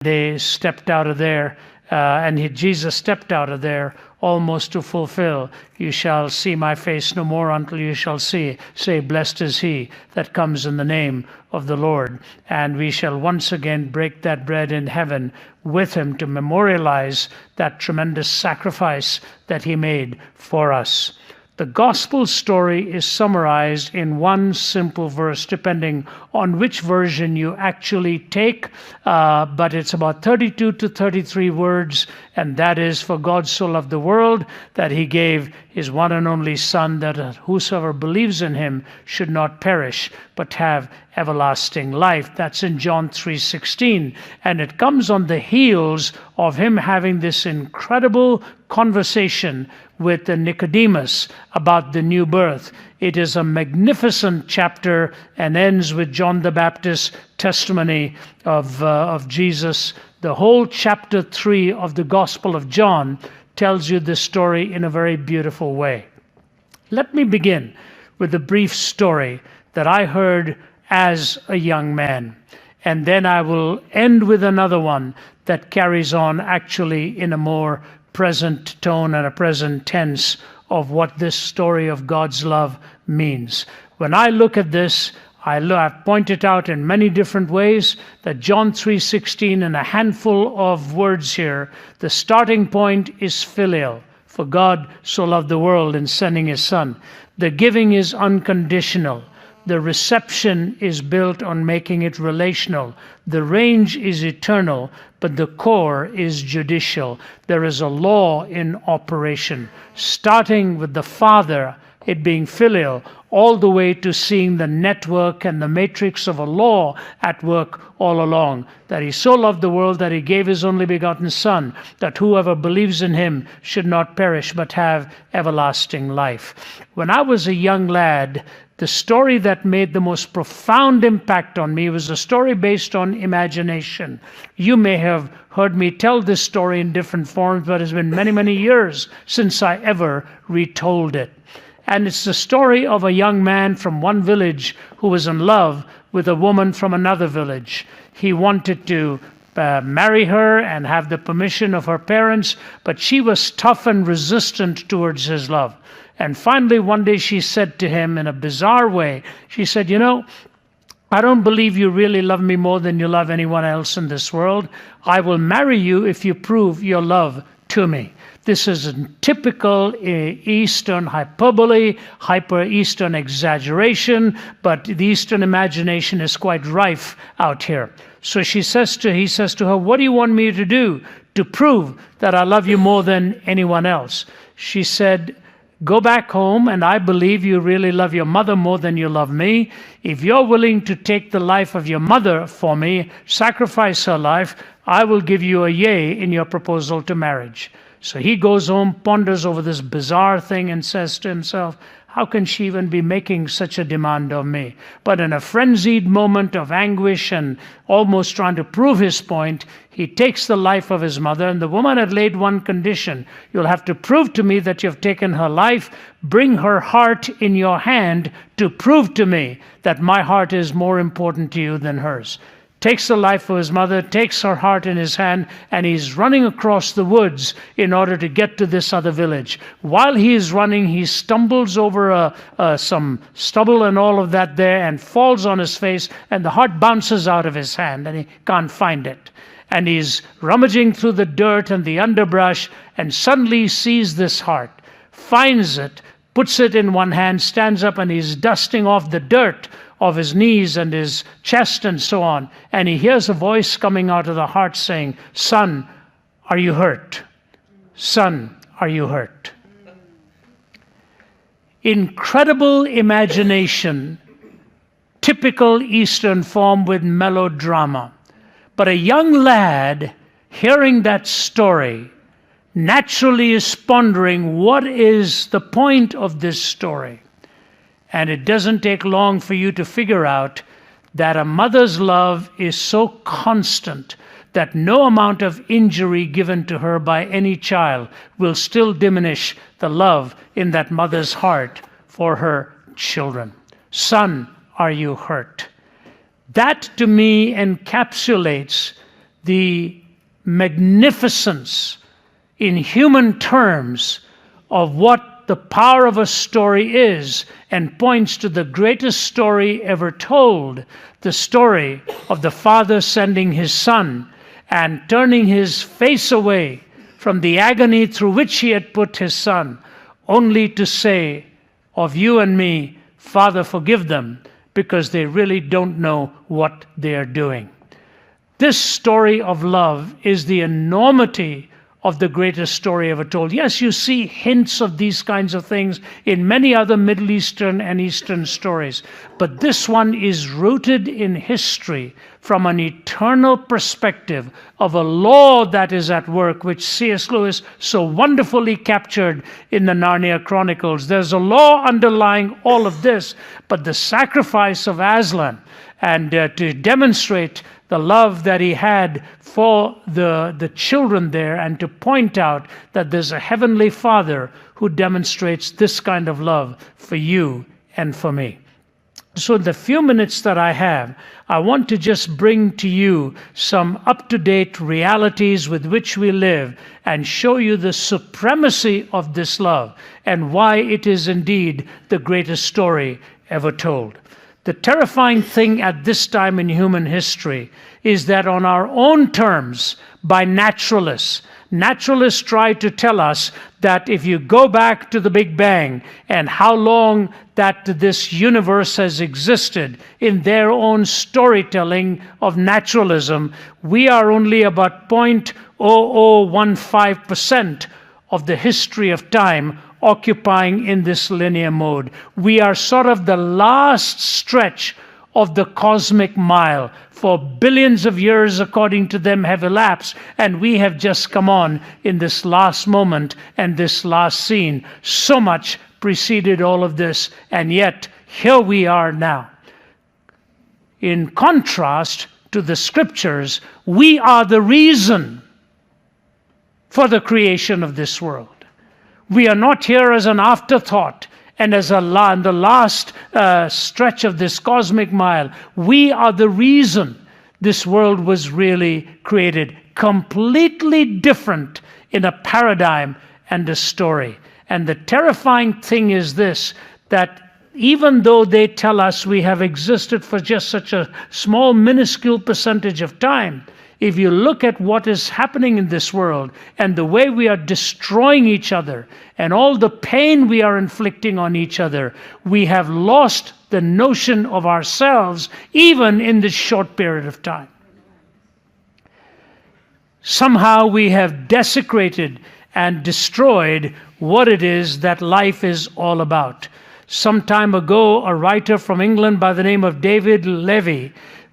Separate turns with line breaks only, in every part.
They stepped out of there, Jesus stepped out of there almost to fulfill, "You shall see my face no more until you shall say, blessed is he that comes in the name of the Lord." And we shall once again break that bread in heaven with him to memorialize that tremendous sacrifice that he made for us. The gospel story is summarized in one simple verse, depending on which version you actually take, but it's about 32 to 33 words, and that is, "For God so loved the world that he gave his one and only Son, that whosoever believes in him should not perish, but have everlasting life." That's in John 3:16, and it comes on the heels of him having this incredible conversation with Nicodemus about the new birth. It is a magnificent chapter and ends with John the Baptist's testimony of Jesus. The whole chapter 3 of the Gospel of John tells you this story in a very beautiful way. Let me begin with a brief story that I heard as a young man, and then I will end with another one that carries on actually in a more present tone and a present tense of what this story of God's love means. When I look at this, I've pointed out in many different ways that John 3:16, and a handful of words here, the starting point is filial. For God so loved the world in sending his Son. The giving is unconditional. The reception is built on making it relational. The range is eternal, but the core is judicial. There is a law in operation, starting with the Father, it being filial, all the way to seeing the network and the matrix of a law at work all along. That he so loved the world that he gave his only begotten Son, that whoever believes in him should not perish but have everlasting life. When I was a young lad, the story that made the most profound impact on me was a story based on imagination. You may have heard me tell this story in different forms, but it's been many, many years since I ever retold it. And it's the story of a young man from one village who was in love with a woman from another village. He wanted to marry her and have the permission of her parents, but she was tough and resistant towards his love. And finally, one day she said to him in a bizarre way, she said, "You know, I don't believe you really love me more than you love anyone else in this world. I will marry you if you prove your love to me." This is a typical Eastern hyperbole, hyper-Eastern exaggeration, but the Eastern imagination is quite rife out here. So he says to her, "What do you want me to do to prove that I love you more than anyone else?" She said, "Go back home, and I believe you really love your mother more than you love me. If you're willing to take the life of your mother for me, sacrifice her life, I will give you a yay in your proposal to marriage." So he goes home, ponders over this bizarre thing, and says to himself, "How can she even be making such a demand of me?" But in a frenzied moment of anguish and almost trying to prove his point, he takes the life of his mother, and the woman had laid one condition: "You'll have to prove to me that you've taken her life. Bring her heart in your hand to prove to me that my heart is more important to you than hers." Takes the life of his mother, takes her heart in his hand, and he's running across the woods in order to get to this other village. While he is running, he stumbles over some stubble and all of that there and falls on his face, and the heart bounces out of his hand, and he can't find it. And he's rummaging through the dirt and the underbrush, and suddenly sees this heart, finds it, puts it in one hand, stands up, and he's dusting off the dirt of his knees and his chest and so on. And he hears a voice coming out of the heart saying, "Son, are you hurt? Son, are you hurt?" Incredible imagination, typical Eastern form with melodrama. But a young lad hearing that story naturally is pondering, what is the point of this story? And it doesn't take long for you to figure out that a mother's love is so constant that no amount of injury given to her by any child will still diminish the love in that mother's heart for her children. "Son, are you hurt?" That to me encapsulates the magnificence in human terms of what the power of a story is, and points to the greatest story ever told, the story of the Father sending his Son and turning his face away from the agony through which he had put his Son, only to say of you and me, Father, forgive them, because they really don't know what they are doing. This story of love is the enormity of the greatest story ever told. Yes, you see hints of these kinds of things in many other Middle Eastern and Eastern stories, but this one is rooted in history from an eternal perspective of a law that is at work, which C.S. Lewis so wonderfully captured in the Narnia Chronicles. There's a law underlying all of this, but the sacrifice of Aslan, and to demonstrate the love that he had for the children there, and to point out that there's a heavenly Father who demonstrates this kind of love for you and for me. So in the few minutes that I have, I want to just bring to you some up-to-date realities with which we live and show you the supremacy of this love and why it is indeed the greatest story ever told. The terrifying thing at this time in human history is that on our own terms, by naturalists try to tell us that if you go back to the Big Bang and how long that this universe has existed in their own storytelling of naturalism, we are only about 0.0015% of the history of time occupying in this linear mode. We are sort of the last stretch of the cosmic mile. For billions of years, according to them, have elapsed, and we have just come on in this last moment and this last scene. So much preceded all of this, and yet here we are now. In contrast to the scriptures, we are the reason for the creation of this world. We are not here as an afterthought and as the last stretch of this cosmic mile. We are the reason this world was really created, completely different in a paradigm and a story. And the terrifying thing is this, that even though they tell us we have existed for just such a small, minuscule percentage of time, if you look at what is happening in this world and the way we are destroying each other and all the pain we are inflicting on each other, we have lost the notion of ourselves even in this short period of time. Somehow we have desecrated and destroyed what it is that life is all about. Some time ago, a writer from England by the name of David Levy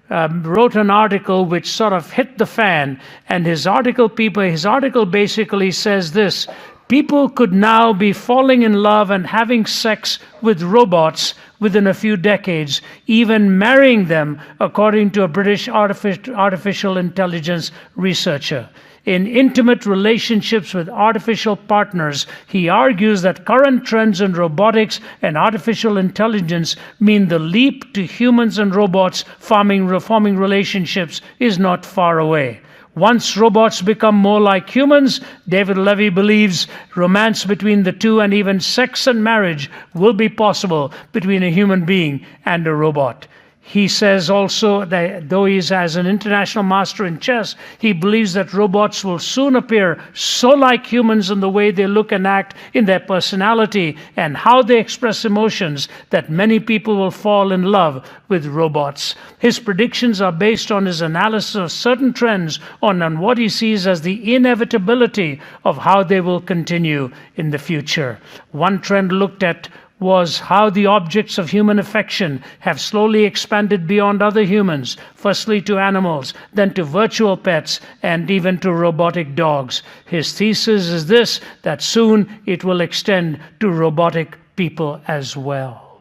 wrote an article which sort of hit the fan, and his article basically says this: people could now be falling in love and having sex with robots within a few decades, even marrying them, according to a British artificial intelligence researcher. In intimate relationships with artificial partners, he argues that current trends in robotics and artificial intelligence mean the leap to humans and robots forming relationships is not far away. Once robots become more like humans, David Levy believes romance between the two and even sex and marriage will be possible between a human being and a robot. He says also that though he is as an international master in chess, he believes that robots will soon appear so like humans in the way they look and act, in their personality and how they express emotions, that many people will fall in love with robots. His predictions are based on his analysis of certain trends on what he sees as the inevitability of how they will continue in the future. One trend looked at was how the objects of human affection have slowly expanded beyond other humans, firstly to animals, then to virtual pets, and even to robotic dogs. His thesis is this, that soon it will extend to robotic people as well.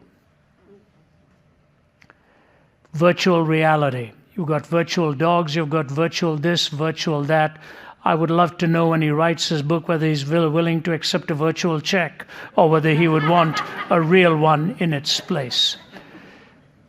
Virtual reality. You've got virtual dogs, you've got virtual this, virtual that. I would love to know when he writes his book whether he's willing to accept a virtual check or whether he would want a real one in its place.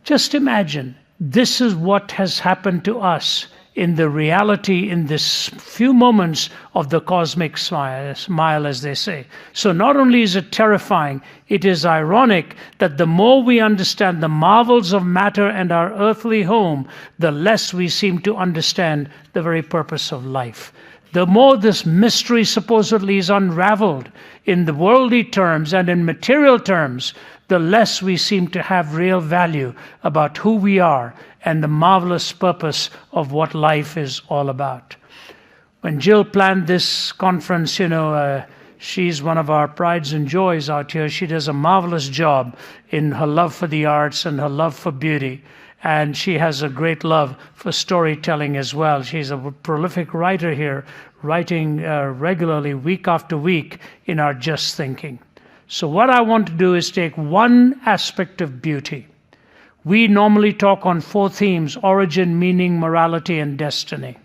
Just imagine, this is what has happened to us in the reality, in this few moments of the cosmic smile, as they say. So not only is it terrifying, it is ironic that the more we understand the marvels of matter and our earthly home, the less we seem to understand the very purpose of life. The more this mystery supposedly is unraveled in the worldly terms and in material terms, the less we seem to have real value about who we are and the marvelous purpose of what life is all about. When Jill planned this conference, she's one of our prides and joys out here. She does a marvelous job in her love for the arts and her love for beauty. And she has a great love for storytelling as well. She's a prolific writer here, writing regularly, week after week, in our Just Thinking. So what I want to do is take one aspect of beauty. We normally talk on 4 themes: origin, meaning, morality, and destiny.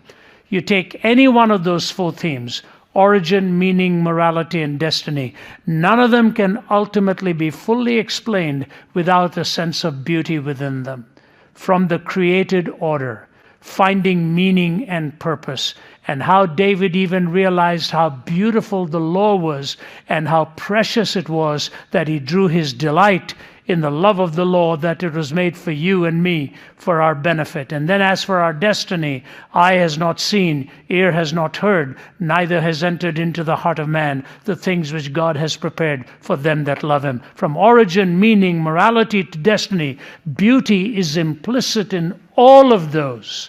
You take any one of those 4 themes, origin, meaning, morality, and destiny, none of them can ultimately be fully explained without a sense of beauty within them. From the created order, finding meaning and purpose, and how David even realized how beautiful the law was and how precious it was that he drew his delight in the love of the law, that it was made for you and me for our benefit. And then as for our destiny, eye has not seen, ear has not heard, neither has entered into the heart of man the things which God has prepared for them that love him. From origin, meaning, morality to destiny, beauty is implicit in all of those.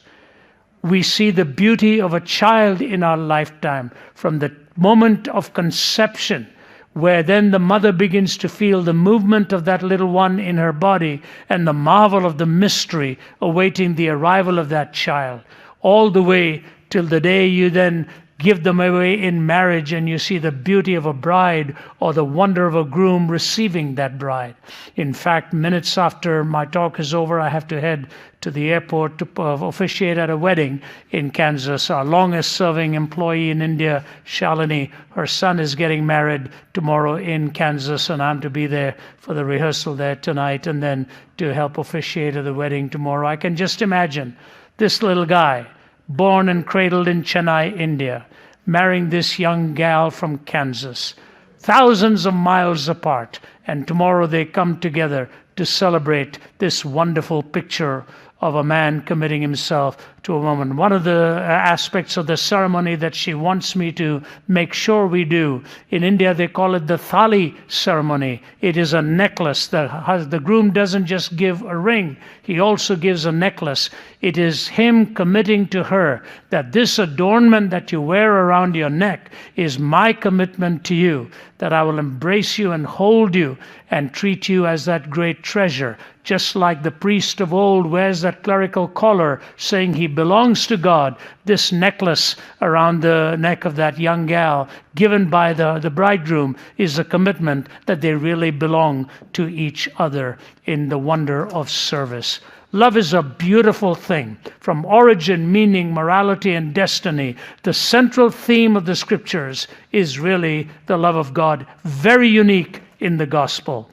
We see the beauty of a child in our lifetime from the moment of conception, where then the mother begins to feel the movement of that little one in her body and the marvel of the mystery awaiting the arrival of that child, all the way till the day you then give them away in marriage and you see the beauty of a bride or the wonder of a groom receiving that bride. In fact, minutes after my talk is over, I have to head to the airport to officiate at a wedding in Kansas. Our longest serving employee in India, Shalini, her son is getting married tomorrow in Kansas, and I'm to be there for the rehearsal there tonight and then to help officiate at the wedding tomorrow. I can just imagine this little guy, born and cradled in Chennai, India, marrying this young gal from Kansas, thousands of miles apart, and tomorrow they come together to celebrate this wonderful picture of a man committing himself to a woman. One of the aspects of the ceremony that she wants me to make sure we do, in India they call it the thali ceremony. It is a necklace. The groom doesn't just give a ring, he also gives a necklace. It is him committing to her that this adornment that you wear around your neck is my commitment to you, that I will embrace you and hold you and treat you as that great treasure. Just like the priest of old wears that clerical collar saying he belongs to God, this necklace around the neck of that young gal given by the bridegroom is a commitment that they really belong to each other in the wonder of service. Love is a beautiful thing. From origin, meaning, morality, and destiny, the central theme of the scriptures is really the love of God, very unique in the gospel.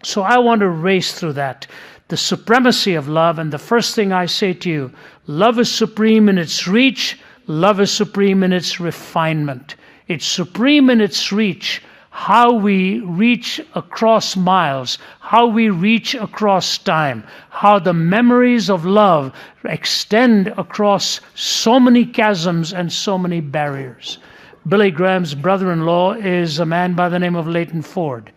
So I want to race through that, the supremacy of love. And the first thing I say to you, love is supreme in its reach. Love is supreme in its refinement. It's supreme in its reach, how we reach across miles, how we reach across time, how the memories of love extend across so many chasms and so many barriers. Billy Graham's brother-in-law is a man by the name of Leighton Ford.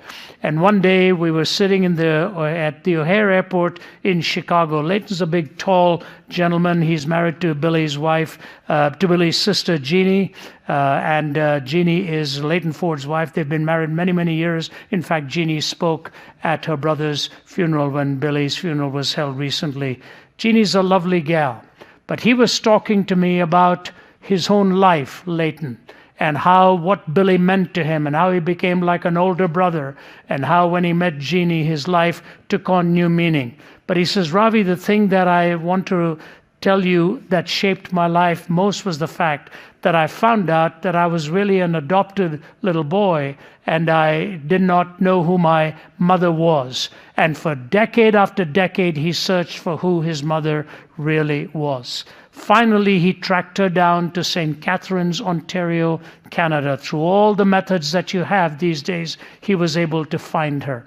And one day we were sitting at the O'Hare Airport in Chicago. Leighton's a big, tall gentleman. He's married to Billy's wife, to Billy's sister, Jeannie. And Jeannie is Leighton Ford's wife. They've been married many, many years. In fact, Jeannie spoke at her brother's funeral when Billy's funeral was held recently. Jeannie's a lovely gal. But he was talking to me about his own life, Leighton, and what Billy meant to him, and how he became like an older brother, and how when he met Jeannie, his life took on new meaning. But he says, Ravi, the thing that I want to tell you that shaped my life most was the fact that I found out that I was really an adopted little boy, and I did not know who my mother was. And for decade after decade, he searched for who his mother really was. Finally, he tracked her down to St. Catharines, Ontario, Canada. Through all the methods that you have these days, he was able to find her.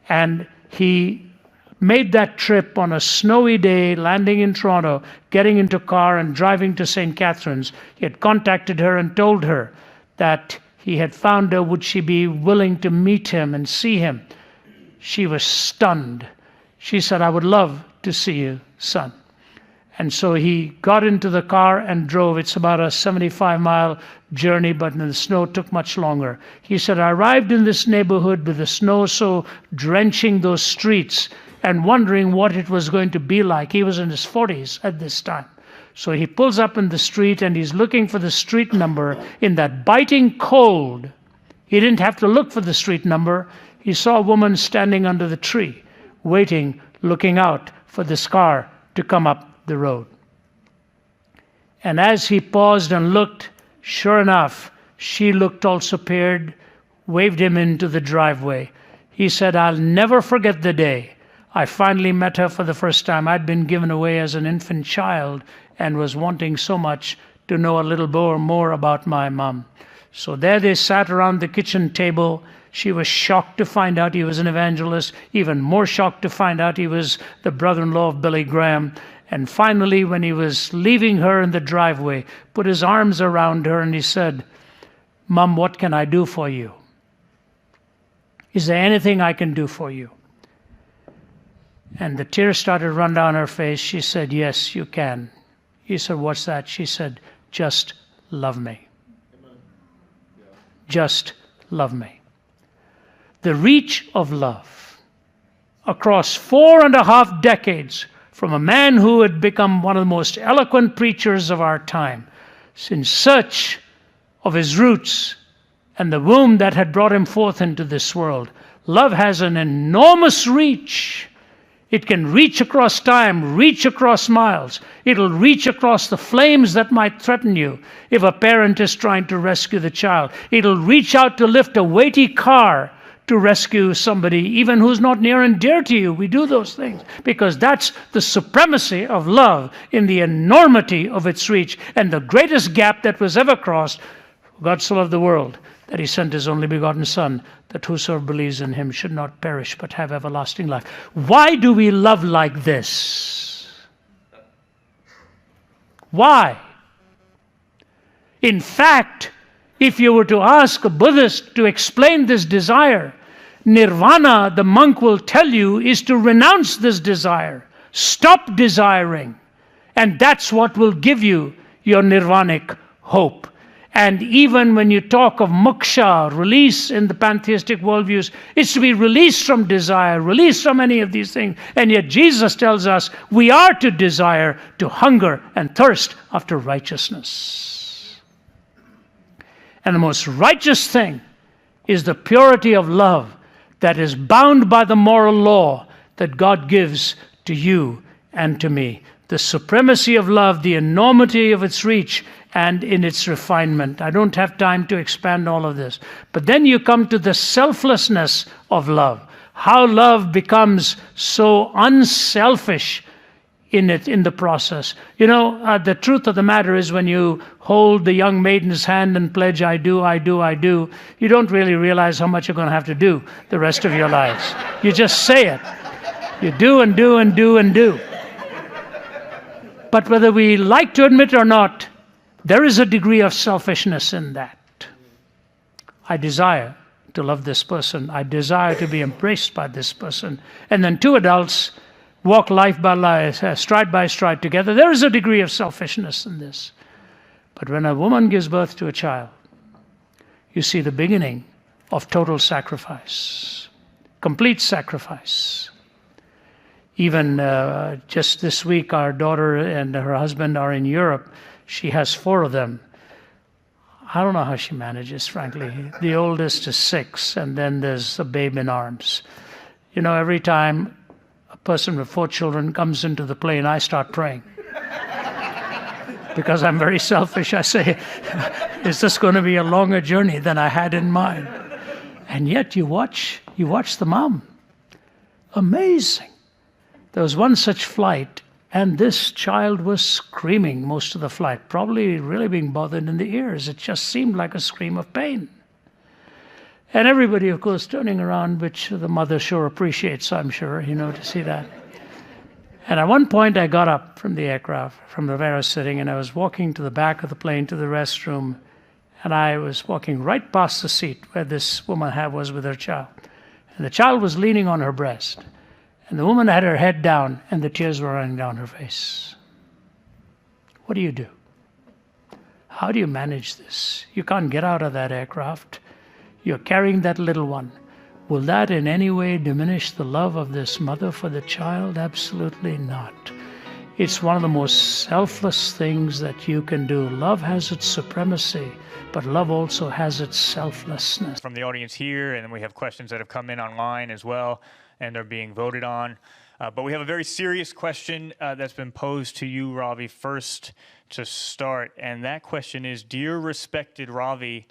And he made that trip on a snowy day, landing in Toronto, getting into a car and driving to St. Catharines. He had contacted her and told her that he had found her. Would she be willing to meet him and see him? She was stunned. She said, "I would love to see you, son." And so he got into the car and drove. It's about a 75-mile journey, but the snow took much longer. He said, "I arrived in this neighborhood with the snow so drenching those streets and wondering what it was going to be like." He was in his 40s at this time. So he pulls up in the street and he's looking for the street number in that biting cold. He didn't have to look for the street number. He saw a woman standing under the tree, waiting, looking out for this car to come up the road. And as he paused and looked, sure enough, she looked also, peered, waved him into the driveway. He said, "I'll never forget the day I finally met her for the first time. I'd been given away as an infant child and was wanting so much to know a little more about my mom." So there they sat around the kitchen table. She was shocked to find out he was an evangelist, even more shocked to find out he was the brother-in-law of Billy Graham. And finally, when he was leaving her in the driveway, put his arms around her and he said, "Mom, what can I do for you? Is there anything I can do for you?" And the tears started to run down her face. She said, "Yes, you can." He said, "What's that?" She said, "Just love me. Just love me." The reach of love across 4.5 decades, from a man who had become one of the most eloquent preachers of our time, in search of his roots and the womb that had brought him forth into this world. Love has an enormous reach. It can reach across time, reach across miles. It'll reach across the flames that might threaten you if a parent is trying to rescue the child. It'll reach out to lift a weighty car to rescue somebody, even who's not near and dear to you. We do those things because that's the supremacy of love in the enormity of its reach and the greatest gap that was ever crossed. God so loved the world that he sent his only begotten Son, that whosoever believes in him should not perish but have everlasting life. Why do we love like this? Why? In fact, if you were to ask a Buddhist to explain this desire, nirvana, the monk will tell you, is to renounce this desire. Stop desiring. And that's what will give you your nirvanic hope. And even when you talk of moksha, release in the pantheistic worldviews, it's to be released from desire, released from any of these things. And yet Jesus tells us we are to desire, to hunger and thirst after righteousness. And the most righteous thing is the purity of love that is bound by the moral law that God gives to you and to me. The supremacy of love, the enormity of its reach, and in its refinement. I don't have time to expand all of this. But then you come to the selflessness of love. How love becomes so unselfish in the process. You know, the truth of the matter is when you hold the young maiden's hand and pledge, "I do, I do, I do," you don't really realize how much you're going to have to do the rest of your lives. You just say it. You do and do and do and do. But whether we like to admit or not, there is a degree of selfishness in that. I desire to love this person. I desire to be embraced by this person. And then two adults walk life by life, stride by stride together. There is a degree of selfishness in this. But when a woman gives birth to a child, you see the beginning of total sacrifice, complete sacrifice. Even just this week, our daughter and her husband are in Europe. She has 4 of them. I don't know how she manages, frankly. The oldest is 6, and then there's a babe in arms. You know, every time a person with 4 children comes into the plane, I start praying. Because I'm very selfish. I say, is this going to be a longer journey than I had in mind? And yet you watch the mom. Amazing. There was one such flight And this child was screaming most of the flight, probably really being bothered in the ears. It just seemed like a scream of pain. And everybody, of course, turning around, which the mother sure appreciates, I'm sure, to see that. And at one point, I got up from the aircraft, from where I was sitting, and I was walking to the back of the plane to the restroom. And I was walking right past the seat where this woman was with her child. And the child was leaning on her breast. And the woman had her head down, and the tears were running down her face. What do you do? How do you manage this? You can't get out of that aircraft. You're carrying that little one. Will that in any way diminish the love of this mother for the child? Absolutely not. It's one of the most selfless things that you can do. Love has its supremacy, but love also has its selflessness.
From the audience here, and then we have questions that have come in online as well, and they're being voted on. But we have a very serious question that's been posed to you, Ravi, first to start. And that question is, dear respected Ravi,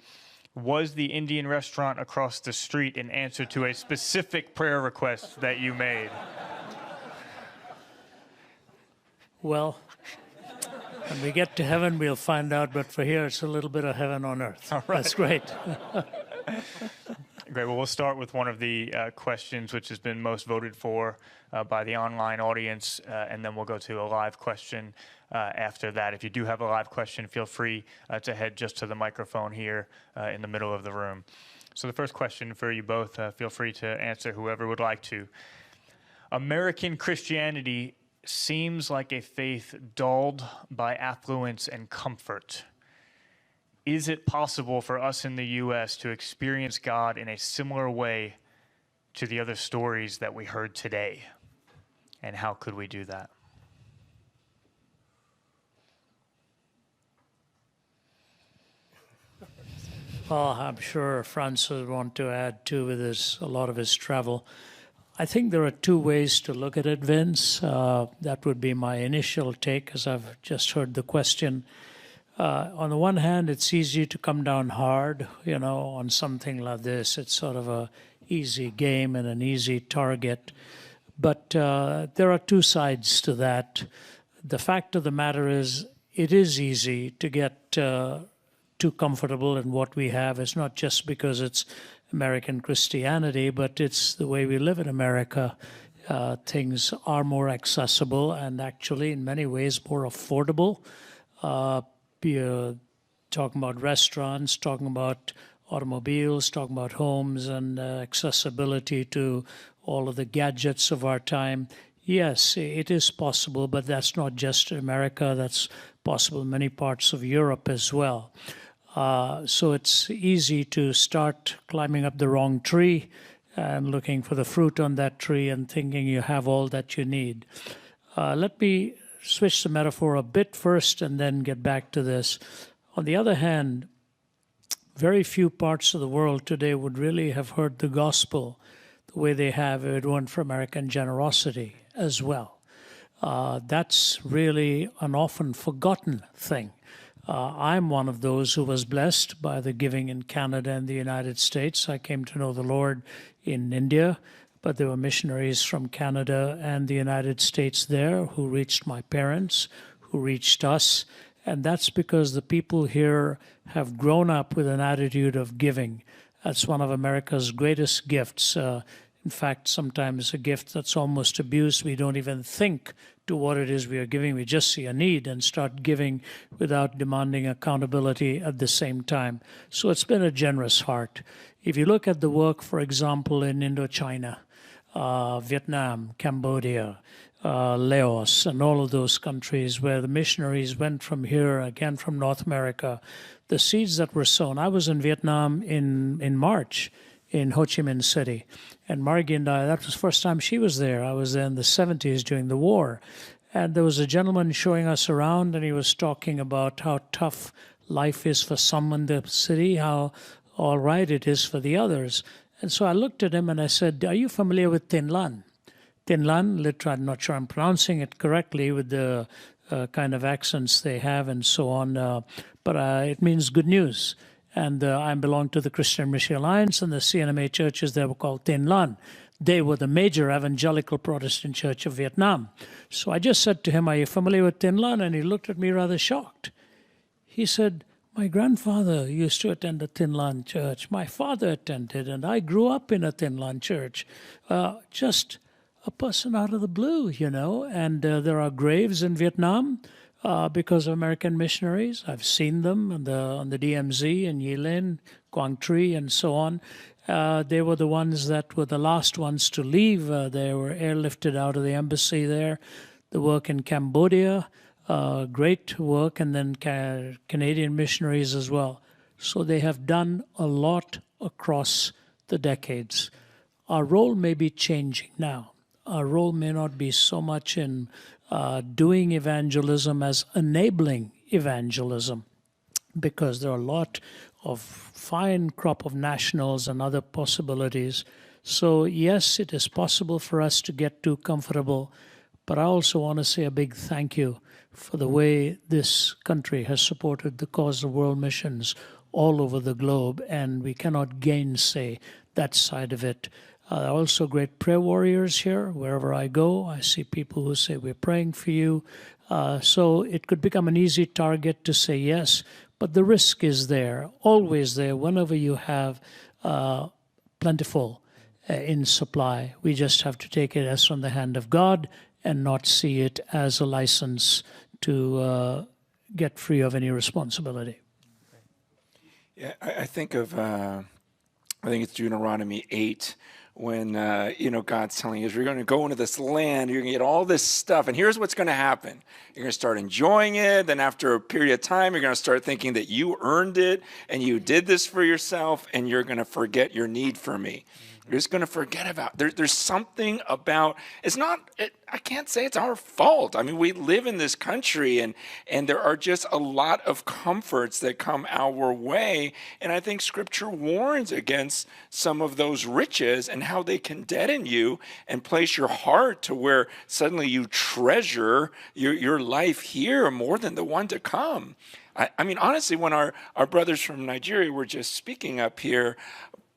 was the Indian restaurant across the street an answer to a specific prayer request that you made?
Well, when we get to heaven, we'll find out. But for here, it's a little bit of heaven on earth.
All right.
That's great.
Great. Well, we'll start with one of the questions which has been most voted for by the online audience, and then we'll go to a live question after that. If you do have a live question, feel free to head just to the microphone here in the middle of the room. So the first question for you both, feel free to answer, whoever would like to. American Christianity seems like a faith dulled by affluence and comfort. Is it possible for us in the U.S. to experience God in a similar way to the other stories that we heard today? And how could we do that?
Well, I'm sure Franz would want to add too with a lot of his travel. I think there are two ways to look at it, Vince. That would be my initial take, as I've just heard the question. On the one hand, it's easy to come down hard, on something like this. It's sort of a easy game and an easy target. But there are two sides to that. The fact of the matter is, it is easy to get too comfortable in what we have. It's not just because it's American Christianity, but it's the way we live in America. Things are more accessible and actually, in many ways, more affordable. You're talking about restaurants, talking about automobiles, talking about homes and accessibility to all of the gadgets of our time. Yes, it is possible, but that's not just America. That's possible in many parts of Europe as well. So it's easy to start climbing up the wrong tree and looking for the fruit on that tree and thinking you have all that you need. Let me switch the metaphor a bit first and then get back to this. On the other hand, very few parts of the world today would really have heard the gospel the way they have if it weren't for American generosity as well. That's really an often forgotten thing. I'm one of those who was blessed by the giving in Canada and the United States. I came to know the Lord in India, but there were missionaries from Canada and the United States there who reached my parents, who reached us. And that's because the people here have grown up with an attitude of giving. That's one of America's greatest gifts. In fact, sometimes a gift that's almost abused. We don't even think to what it is we are giving. We just see a need and start giving without demanding accountability at the same time. So it's been a generous heart. If you look at the work, for example, in Indochina, Vietnam, Cambodia, Laos, and all of those countries where the missionaries went from here, again from North America, the seeds that were sown. I was in Vietnam in March in Ho Chi Minh City. And Margie and I, that was the first time she was there. I was there in the 70s during the war. And there was a gentleman showing us around, and he was talking about how tough life is for some in the city, how all right it is for the others. And so I looked at him and I said, are you familiar with Tin Lan? Tin Lan, literally, I'm not sure I'm pronouncing it correctly with the kind of accents they have and so on, but it means good news. And I belong to the Christian Mission Alliance, and the CNMA churches there were called Tin Lan. They were the major evangelical Protestant church of Vietnam. So I just said to him, "Are you familiar with Tin Lan?" And he looked at me rather shocked. He said, "My grandfather used to attend a Tin Lan church. My father attended, and I grew up in a Tin Lan church." Just a person out of the blue, you know. And there are graves in Vietnam because of American missionaries. I've seen them on the DMZ in Yilin, Quang Tri, and so on. They were the ones that were the last ones to leave. They were airlifted out of the embassy there. The work in Cambodia, great work, and then Canadian missionaries as well. So they have done a lot across the decades. Our role may be changing now. Our role may not be so much in doing evangelism as enabling evangelism, because there are a lot of fine crop of nationals and other possibilities. So yes, it is possible for us to get too comfortable, but I also want to say a big thank you for the way this country has supported the cause of world missions all over the globe, and we cannot gainsay that side of it. Also great prayer warriors here. Wherever I go, I see people who say, "We're praying for you." So it could become an easy target to say yes, but the risk is there, always there, whenever you have plentiful in supply. We just have to take it as from the hand of God and not see it as a license to get free of any responsibility.
Yeah, I think of, I think it's Deuteronomy 8, when, God's telling us, you're going to go into this land, you're going to get all this stuff, and here's what's going to happen. You're going to start enjoying it, then after a period of time, you're going to start thinking that you earned it, and you did this for yourself, and you're going to forget your need for me. You're just going to forget about there's something about, I can't say it's our fault. I mean, we live in this country, and there are just a lot of comforts that come our way. And I think Scripture warns against some of those riches and how they can deaden you and place your heart to where suddenly you treasure your life here more than the one to come. I mean, honestly, when our brothers from Nigeria were just speaking up here,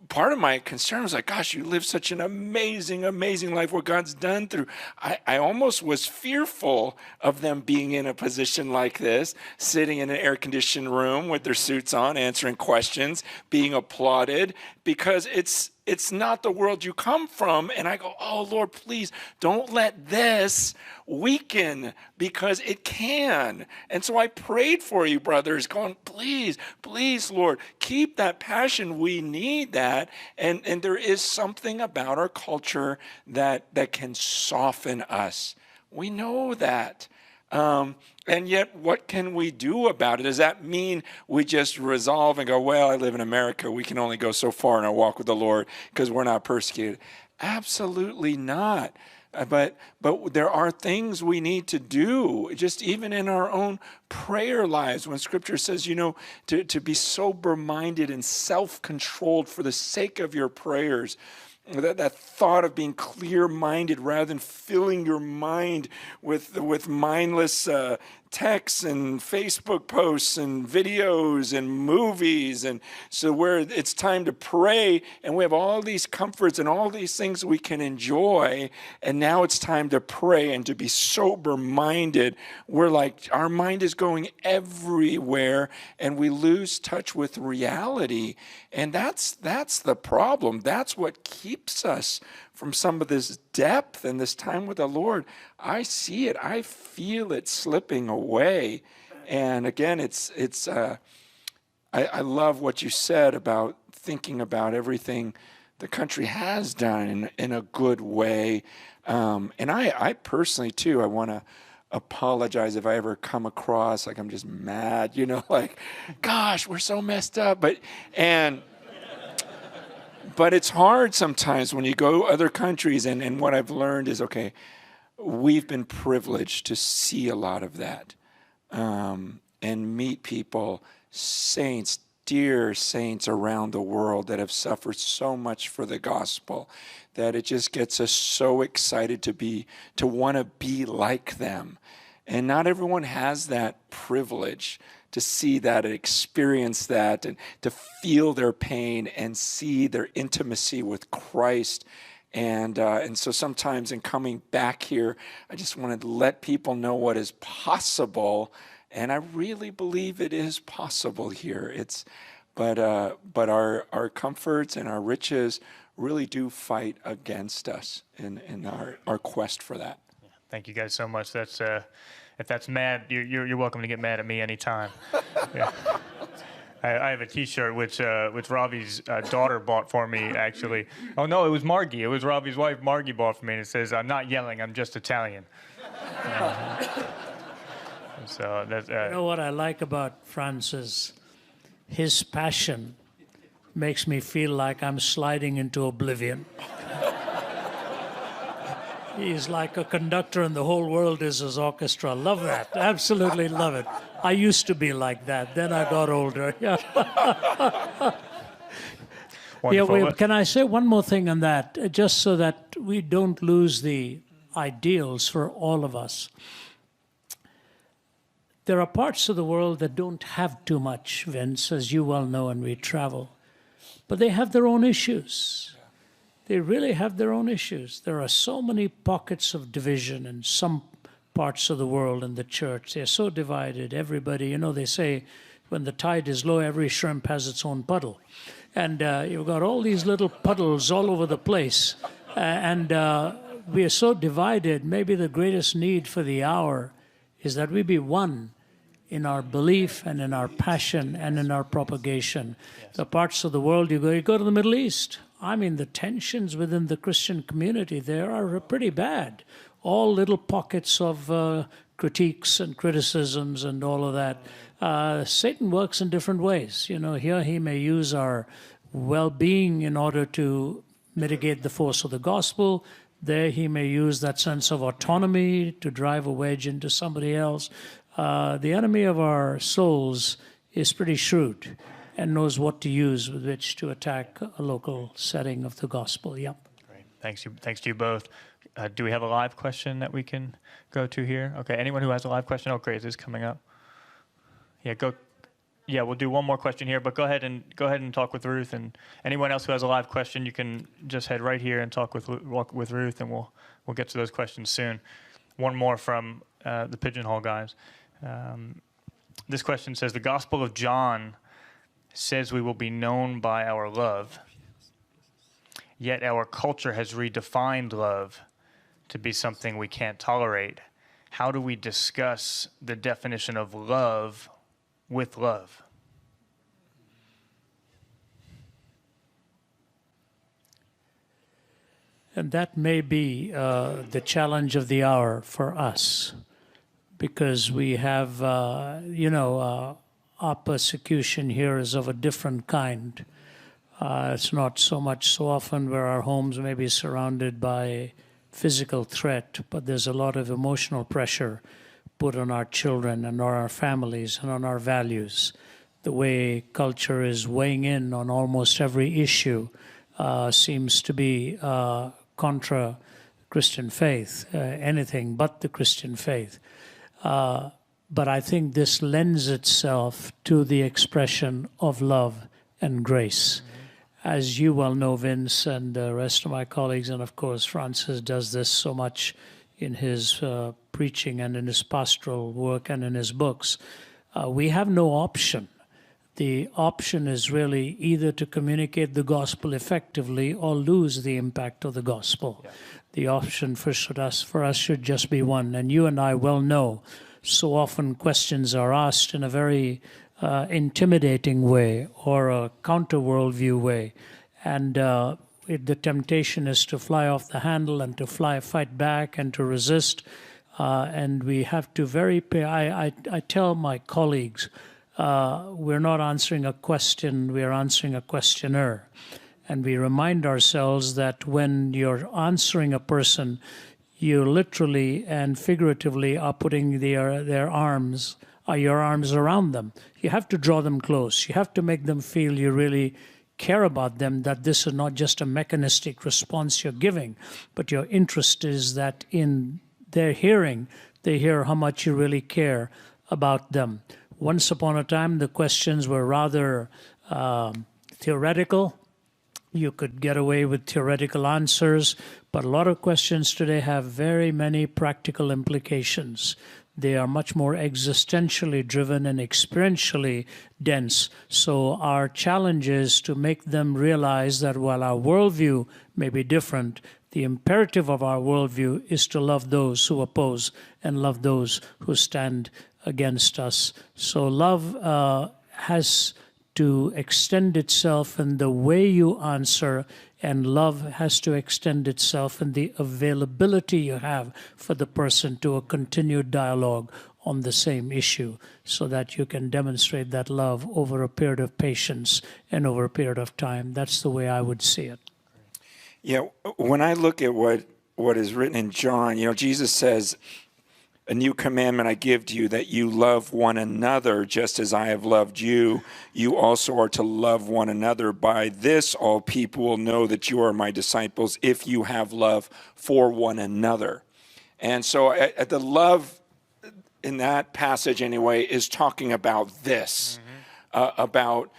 part of my concern was like, gosh, you live such an amazing, amazing life, what God's done through. I almost was fearful of them being in a position like this, sitting in an air-conditioned room with their suits on, answering questions, being applauded, because it's not the world you come from. And I go, oh, Lord, please don't let this weaken, because it can. And so I prayed for you, brothers, going, please, please, Lord, keep that passion. We need that. And there is something about our culture that can soften us. We know that. And yet, what can we do about it? Does that mean we just resolve and go, well, I live in America, we can only go so far in our walk with the Lord because we're not persecuted? Absolutely not. But there are things we need to do, just even in our own prayer lives. When Scripture says, to be sober-minded and self-controlled for the sake of your prayers, that thought of being clear-minded rather than filling your mind with mindless texts and Facebook posts and videos and movies, and so where it's time to pray and we have all these comforts and all these things we can enjoy, and now it's time to pray and to be sober-minded. We're like, our mind is going everywhere and we lose touch with reality, and that's the problem. That's what keeps us from some of this depth and this time with the Lord. I see it. I feel it slipping away. And again, I love what you said about thinking about everything the country has done in a good way. And I personally, too, I want to apologize if I ever come across like I'm just mad, like, gosh, we're so messed up. But it's hard sometimes when you go to other countries, and what I've learned is, okay, we've been privileged to see a lot of that, and meet people, saints, dear saints around the world that have suffered so much for the gospel that it just gets us so excited to want to be like them. And not everyone has that privilege to see that and experience that and to feel their pain and see their intimacy with Christ. And so sometimes in coming back here, I just wanted to let people know what is possible. And I really believe it is possible here. But our comforts and our riches really do fight against us in our quest for that.
Thank you guys so much. That's if that's mad, you're welcome to get mad at me anytime. Yeah. I have a T-shirt which Ravi's daughter bought for me, actually. Oh no, it was Margie. It was Ravi's wife, Margie, bought for me, and it says, "I'm not yelling. I'm just Italian." So that's.
You know what I like about Francis? His passion makes me feel like I'm sliding into oblivion. He's like a conductor and the whole world is his orchestra. Love that. Absolutely love it. I used to be like that. Then I got older. Yeah. Can I say one more thing on that? Just so that we don't lose the ideals for all of us. There are parts of the world that don't have too much, Vince, as you well know, and we travel. But they have their own issues. They really have their own issues. There are so many pockets of division in some parts of the world in the church. They're so divided. Everybody, they say when the tide is low, every shrimp has its own puddle. And you've got all these little puddles all over the place. And we are so divided. Maybe the greatest need for the hour is that we be one in our belief and in our passion and in our propagation. Yes. The parts of the world, you go to the Middle East. I mean, the tensions within the Christian community there are pretty bad. All little pockets of critiques and criticisms and all of that. Satan works in different ways. Here he may use our well-being in order to mitigate the force of the gospel. There he may use that sense of autonomy to drive a wedge into somebody else. The enemy of our souls is pretty shrewd and knows what to use with which to attack a local setting of the gospel. Yep.
Great. Thanks to you both. Do we have a live question that we can go to here? Okay, anyone who has a live question? Oh, great, is this coming up? Yeah, go. Yeah, we'll do one more question here, but go ahead and talk with Ruth. And anyone else who has a live question, you can just head right here and talk with Ruth, and we'll get to those questions soon. One more from the Pigeonhole guys. This question says, the Gospel of John says we will be known by our love, yet our culture has redefined love to be something we can't tolerate. How do we discuss the definition of love with love?
And that may be the challenge of the hour for us, because we have, our persecution here is of a different kind. It's not so often where our homes may be surrounded by physical threat, but there's a lot of emotional pressure put on our children and on our families and on our values. The way culture is weighing in on almost every issue seems to be contra Christian faith, anything but the Christian faith. But I think this lends itself to the expression of love and grace. As you well know, Vince, and the rest of my colleagues, and of course Francis does this so much in his preaching and in his pastoral work and in his books, we have no option. The option is really either to communicate the gospel effectively or lose the impact of the gospel. Yeah. The option for us should just be one. And you and I well know, so often questions are asked in a very intimidating way or a counter worldview way. And the temptation is to fly off the handle and to fight back and to resist. And we have to I tell my colleagues, we're not answering a question, we're answering a questioner. And we remind ourselves that when you're answering a person, you literally and figuratively are putting your arms around them. You have to draw them close. You have to make them feel you really care about them, that this is not just a mechanistic response you're giving, but your interest is that in their hearing, they hear how much you really care about them. Once upon a time, the questions were rather theoretical, You could get away with theoretical answers, but a lot of questions today have very many practical implications. They are much more existentially driven and experientially dense. So our challenge is to make them realize that while our worldview may be different, the imperative of our worldview is to love those who oppose and love those who stand against us. So love has to extend itself in the way you answer, and love has to extend itself in the availability you have for the person to a continued dialogue on the same issue, so that you can demonstrate that love over a period of patience and over a period of time. That's the way I would see it.
Yeah, when I look at what is written in John, Jesus says, "A new commandment I give to you, that you love one another just as I have loved you. You also are to love one another. By this all people will know that you are my disciples, if you have love for one another." And so the love in that passage anyway is talking about this, about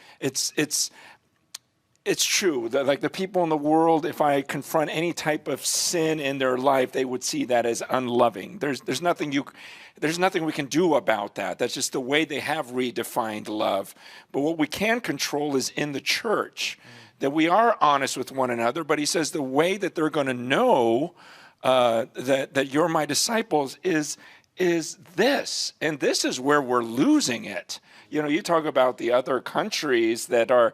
it's true that, like, the people in the world, if I confront any type of sin in their life, they would see that as unloving. There's nothing we can do about that. That's just the way they have redefined love. But what we can control is in the church, that we are honest with one another. But he says the way that they're going to know that you're my disciples is this, and this is where we're losing it. You talk about the other countries that are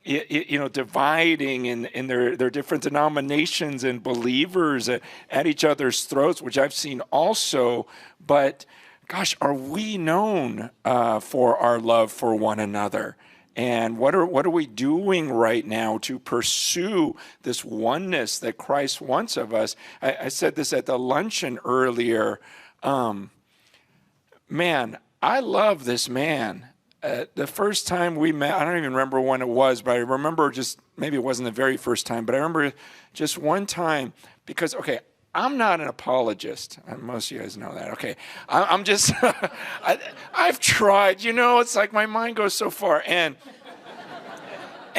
dividing in their different denominations and believers at each other's throats, which I've seen also. But gosh, are we known for our love for one another? And what are we doing right now to pursue this oneness that Christ wants of us? I said this at the luncheon earlier. Man, I love this man. The first time we met, I don't even remember when it was, but I remember maybe it wasn't the very first time, but I remember just one time because, okay, I'm not an apologist. Most of you guys know that. Okay, I'm just, I've tried, it's like my mind goes so far. And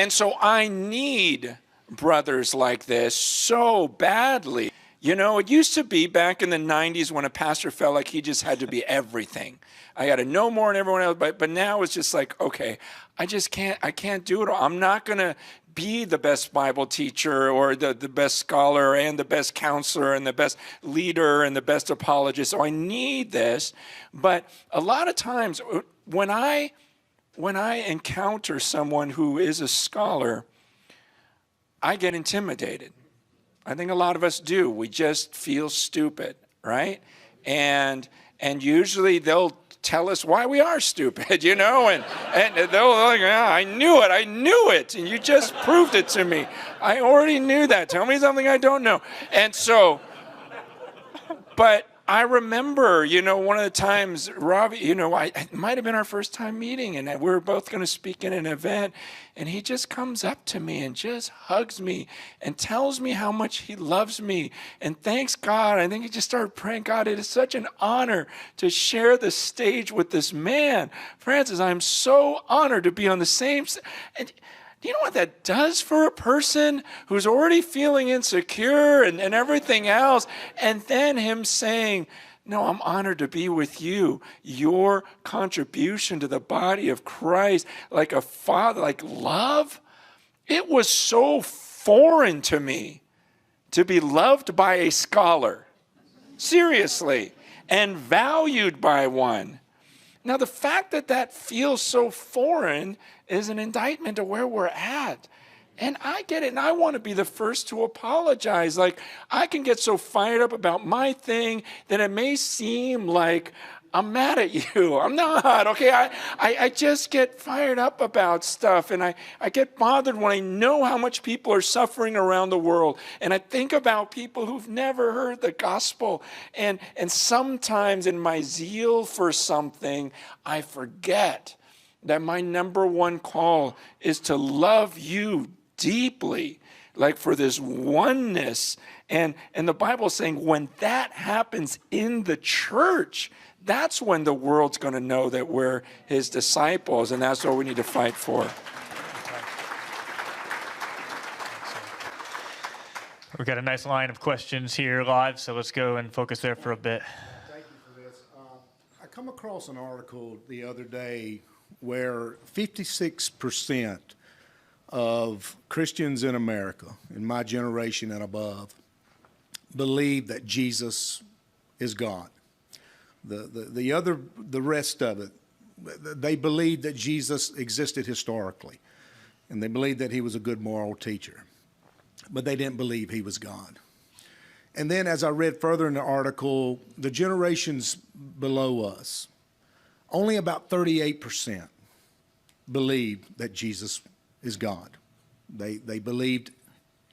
so I need brothers like this so badly. It used to be back in the 90s when a pastor felt like he just had to be everything. I got to know more than everyone else, but now it's just like, okay, I can't do it all. I'm not going to be the best Bible teacher or the best scholar and the best counselor and the best leader and the best apologist. So I need this. But a lot of times when I encounter someone who is a scholar, I get intimidated. I think a lot of us do. We just feel stupid, right? And usually they'll tell us why we are stupid, and they'll like, yeah, I knew it, and you just proved it to me. I already knew that. Tell me something I don't know. And so, but I remember, one of the times, Ravi, it might have been our first time meeting, and we were both going to speak in an event, and he just comes up to me and just hugs me and tells me how much he loves me and thanks God. I think he just started praying, God, it is such an honor to share the stage with this man. Francis, I'm so honored to be on the same stage. And do you know what that does for a person who's already feeling insecure and everything else? And then him saying, no, I'm honored to be with you. Your contribution to the body of Christ, like a father, like love. It was so foreign to me to be loved by a scholar, seriously, and valued by one. Now, the fact that feels so foreign is an indictment of where we're at. And I get it, and I want to be the first to apologize. Like, I can get so fired up about my thing that it may seem like I'm mad at you. I'm not, okay? I just get fired up about stuff, and I get bothered when I know how much people are suffering around the world. And I think about people who've never heard the gospel. And sometimes in my zeal for something, I forget that my number one call is to love you deeply, like for this oneness. And the Bible's saying when that happens in the church, that's when the world's going to know that we're his disciples, and that's what we need to fight for.
We've got a nice line of questions here live, so let's go and focus there for a bit.
Thank you for this. I come across an article the other day where 56% of Christians in America, in my generation and above, believe that Jesus is God. The rest of it, they believe that Jesus existed historically, and they believed that he was a good moral teacher, but they didn't believe he was God. And then as I read further in the article, the generations below us, only about 38% believed that Jesus is God. They believed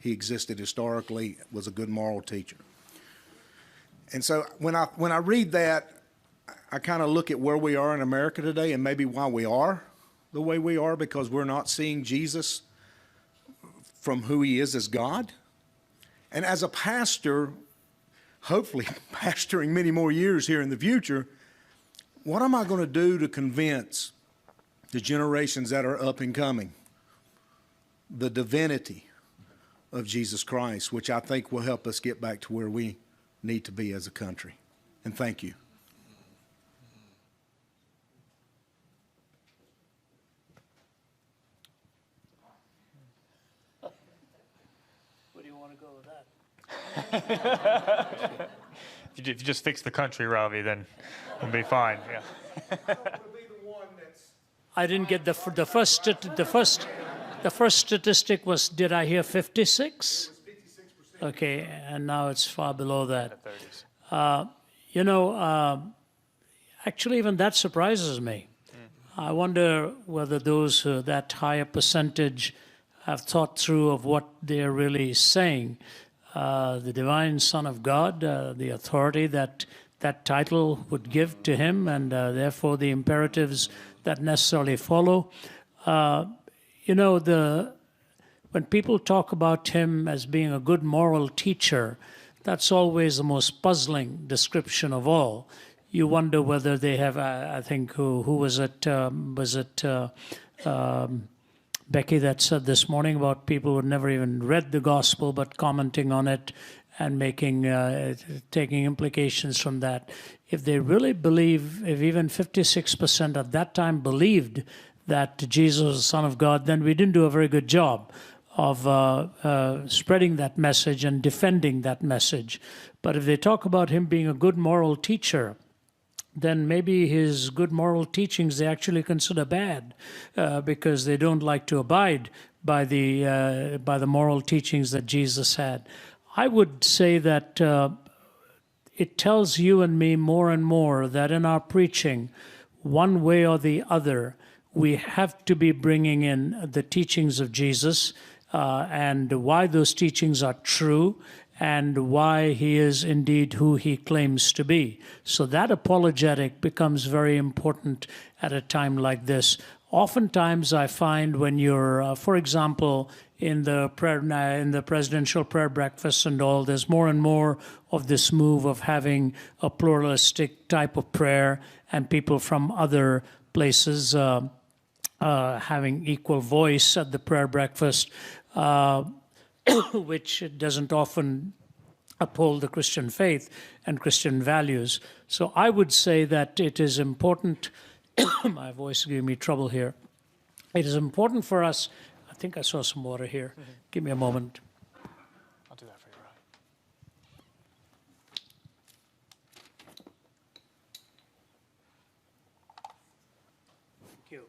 he existed historically, was a good moral teacher. And so when I read that, I kind of look at where we are in America today and maybe why we are the way we are, because we're not seeing Jesus from who he is as God. And as a pastor, hopefully pastoring many more years here in the future, what am I going to do to convince the generations that are up and coming the divinity of Jesus Christ, which I think will help us get back to where we need to be as a country? And thank you.
Where do you want to go with that?
If you just fix the country, Ravi, then we'll be fine. Yeah.
I didn't get the first statistic was, did I hear 56? Okay, and now it's far below that. Actually, even that surprises me. I wonder whether those that higher percentage have thought through of what they're really saying. The divine Son of God, the authority that title would give to him, and therefore the imperatives that necessarily follow. When people talk about him as being a good moral teacher, that's always the most puzzling description of all. You wonder whether they have, I think, who was it? Becky that said this morning about people who had never even read the gospel but commenting on it and taking implications from that. If they really believe, if even 56% at that time believed that Jesus was the Son of God, then we didn't do a very good job of spreading that message and defending that message. But if they talk about him being a good moral teacher, then maybe his good moral teachings they actually consider bad because they don't like to abide by the moral teachings that Jesus had. I would say that it tells you and me more and more that in our preaching, one way or the other, we have to be bringing in the teachings of Jesus and why those teachings are true and why he is indeed who he claims to be. So that apologetic becomes very important at a time like this. Oftentimes I find when you're, for example, in the presidential prayer breakfast and all, there's more and more of this move of having a pluralistic type of prayer and people from other places having equal voice at the prayer breakfast, which doesn't often uphold the Christian faith and Christian values. So I would say that it is important, my voice is giving me trouble here. It is important for us, I think I saw some water here. Mm-hmm. Give me a moment.
I'll do that for you, Rob.
Thank you.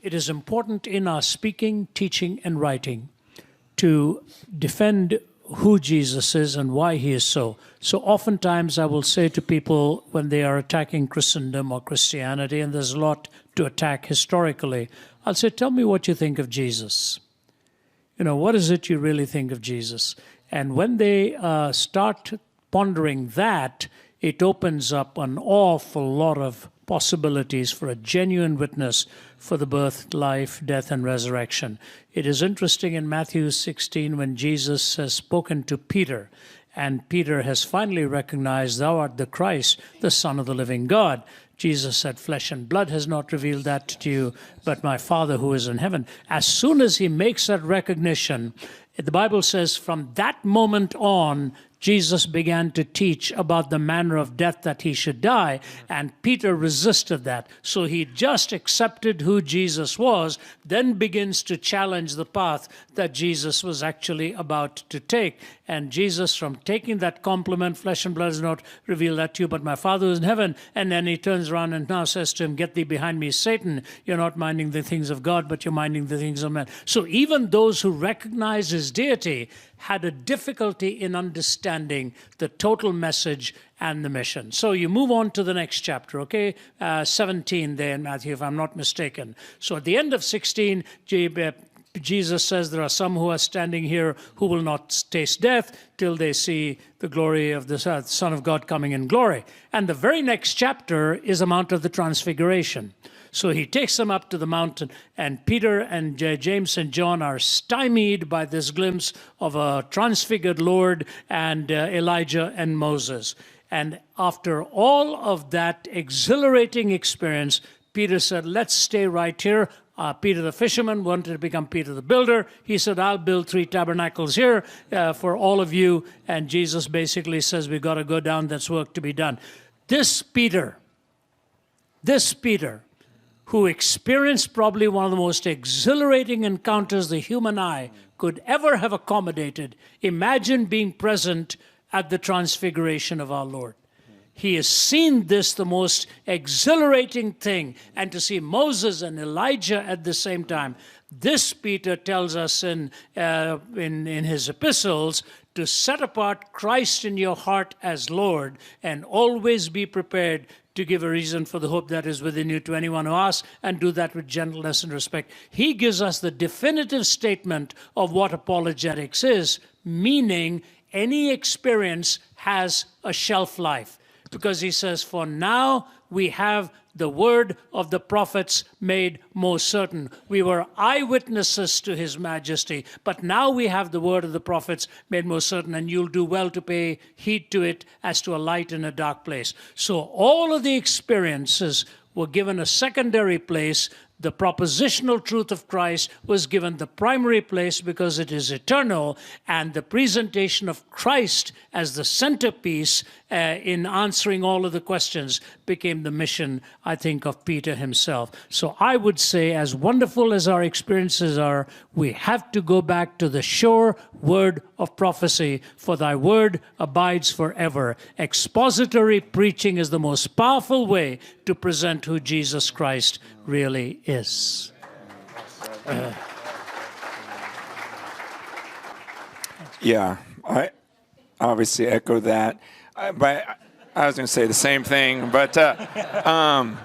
It is important in our speaking, teaching, and writing to defend who Jesus is and why he is so. So oftentimes I will say to people when they are attacking Christendom or Christianity, and there's a lot to attack historically, I'll say, tell me what you think of Jesus. What is it you really think of Jesus? And when they start pondering that, it opens up an awful lot of possibilities for a genuine witness for the birth, life, death, and resurrection. It is interesting in Matthew 16 when Jesus has spoken to Peter, and Peter has finally recognized, thou art the Christ, the Son of the living God. Jesus said, flesh and blood has not revealed that to you, but my Father who is in heaven. As soon as he makes that recognition, The Bible says from that moment on, Jesus began to teach about the manner of death that he should die, and Peter resisted that. So he just accepted who Jesus was, then begins to challenge the path that Jesus was actually about to take. And Jesus, from taking that compliment, flesh and blood has not revealed that to you, but my Father is in heaven, and then he turns around and now says to him, get thee behind me, Satan. You're not minding the things of God, but you're minding the things of men. So even those who recognize his deity had a difficulty in understanding the total message and the mission. So you move on to the next chapter, okay? 17 there in Matthew, if I'm not mistaken. So at the end of 16, Jesus says there are some who are standing here who will not taste death till they see the glory of the Son of God coming in glory. And the very next chapter is the Mount of the Transfiguration. So he takes them up to the mountain, and Peter and James and John are stymied by this glimpse of a transfigured Lord and Elijah and Moses. And after all of that exhilarating experience, Peter said, let's stay right here. Peter the fisherman wanted to become Peter the builder. He said, I'll build 3 tabernacles here for all of you. And Jesus basically says, we've got to go down. There's work to be done. This Peter, who experienced probably one of the most exhilarating encounters the human eye could ever have accommodated. Imagine being present at the transfiguration of our Lord. He has seen this, the most exhilarating thing, and to see Moses and Elijah at the same time. This Peter tells us in his epistles to set apart Christ in your heart as Lord and always be prepared to give a reason for the hope that is within you to anyone who asks, and do that with gentleness and respect. He gives us the definitive statement of what apologetics is, meaning any experience has a shelf life. Because he says, for now we have the word of the prophets made most certain. We were eyewitnesses to his majesty, but now we have the word of the prophets made most certain, and you'll do well to pay heed to it as to a light in a dark place. So all of the experiences were given a secondary place. The propositional truth of Christ was given the primary place because it is eternal, and the presentation of Christ as the centerpiece in answering all of the questions became the mission, I think, of Peter himself. So I would say, as wonderful as our experiences are, we have to go back to the sure word of prophecy, for thy word abides forever. Expository preaching is the most powerful way to present who Jesus Christ really is.
Yeah, I obviously echo that. But I was going to say the same thing, but I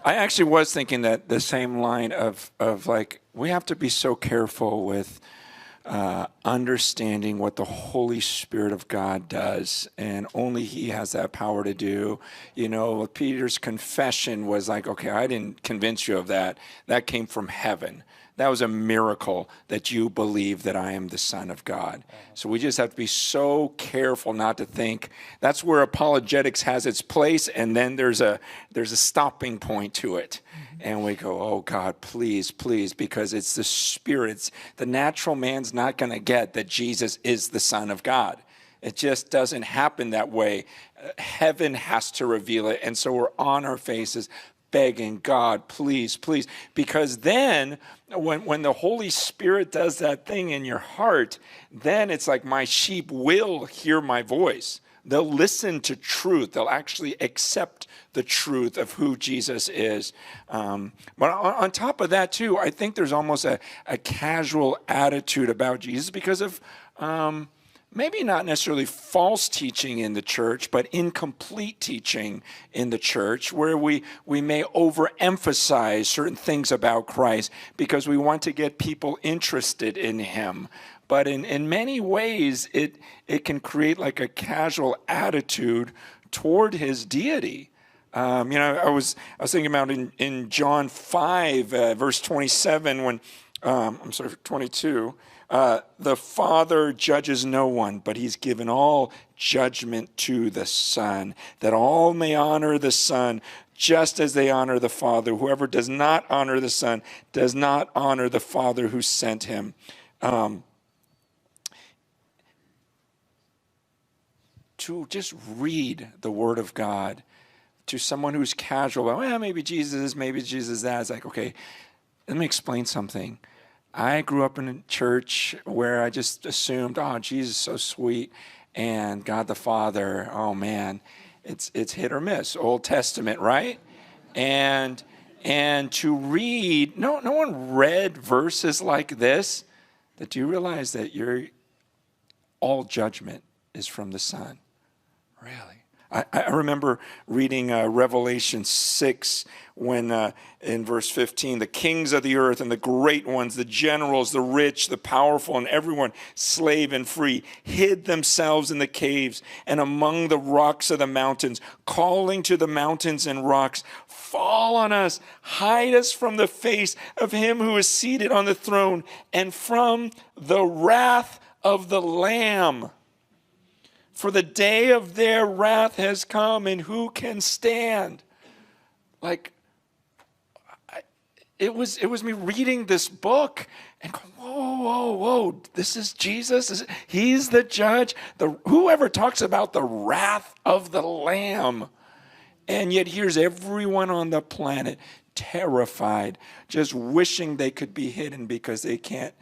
actually was thinking that the same line of like, we have to be so careful with understanding what the Holy Spirit of God does, and only he has that power to do. You know, Peter's confession was like, okay, I didn't convince you of that. That came from heaven. That was a miracle that you believe that I am the Son of God. So we just have to be so careful not to think. That's where apologetics has its place, and then there's a stopping point to it. And we go, oh God, please, please, because it's the Spirit. The natural man's not going to get that Jesus is the Son of God. It just doesn't happen that way. Heaven has to reveal it. And so we're on our faces begging God, please, please. Because then when the Holy Spirit does that thing in your heart, then it's like, my sheep will hear my voice. They'll listen to truth. They'll actually accept the truth of who Jesus is. But on top of that, too, I think there's almost a casual attitude about Jesus because of maybe not necessarily false teaching in the church, but incomplete teaching in the church, where we may overemphasize certain things about Christ because we want to get people interested in him. But in many ways, it can create like a casual attitude toward his deity. I was thinking about in John 5, verse 27, when 22. The Father judges no one, but he's given all judgment to the Son, that all may honor the Son just as they honor the Father. Whoever does not honor the Son does not honor the Father who sent him. to just read the Word of God to someone who's casual about, well, maybe Jesus, maybe Jesus that. It's like, okay, let me explain something. I grew up in a church where I just assumed, oh, Jesus is so sweet, and God the Father, oh man, it's hit or miss. Old Testament, right? And to read, no one read verses like this. That do you realize that all judgment is from the Son? Really? I remember reading Revelation 6 when in verse 15, the kings of the earth and the great ones, the generals, the rich, the powerful, and everyone, slave and free, hid themselves in the caves and among the rocks of the mountains, calling to the mountains and rocks, fall on us, hide us from the face of him who is seated on the throne and from the wrath of the Lamb. For the day of their wrath has come, and who can stand? Like, it was me reading this book and going, whoa, this is Jesus. He's the judge. Whoever talks about the wrath of the Lamb. And yet here's everyone on the planet terrified, just wishing they could be hidden because they can't.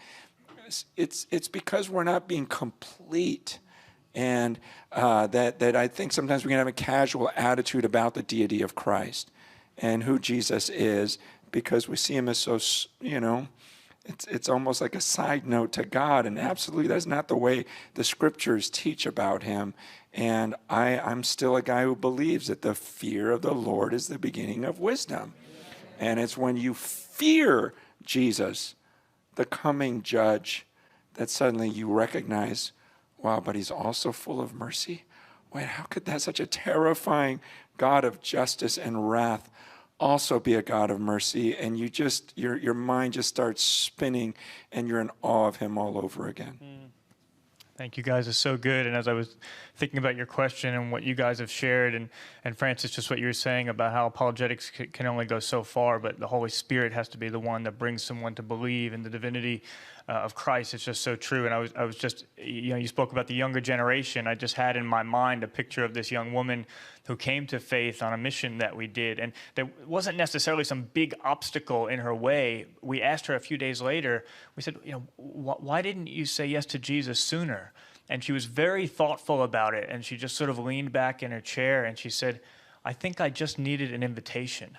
It's because we're not being complete. And that I think sometimes we can have a casual attitude about the deity of Christ and who Jesus is because we see him as so, it's almost like a side note to God. And absolutely, that's not the way the scriptures teach about him. And I'm still a guy who believes that the fear of the Lord is the beginning of wisdom. And it's when you fear Jesus, the coming judge, that suddenly you recognize, wow, but he's also full of mercy. Wait, how could that such a terrifying God of justice and wrath also be a God of mercy? And you just, your mind just starts spinning and you're in awe of him all over again.
Thank you guys. It's so good. And as I was thinking about your question and what you guys have shared, and Francis, just what you were saying about how apologetics can only go so far, but the Holy Spirit has to be the one that brings someone to believe in the divinity of Christ. It's just so true. And I was just, you spoke about the younger generation. I just had in my mind a picture of this young woman who came to faith on a mission that we did. And there wasn't necessarily some big obstacle in her way. We asked her a few days later, we said, why didn't you say yes to Jesus sooner? And she was very thoughtful about it. And she just sort of leaned back in her chair and she said, I think I just needed an invitation.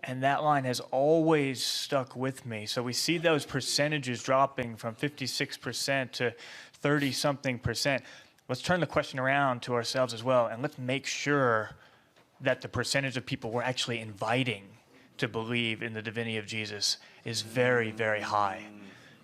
And that line has always stuck with me. So we see those percentages dropping from 56% to 30-something%. Let's turn the question around to ourselves as well, and let's make sure that the percentage of people we're actually inviting to believe in the divinity of Jesus is very, very high.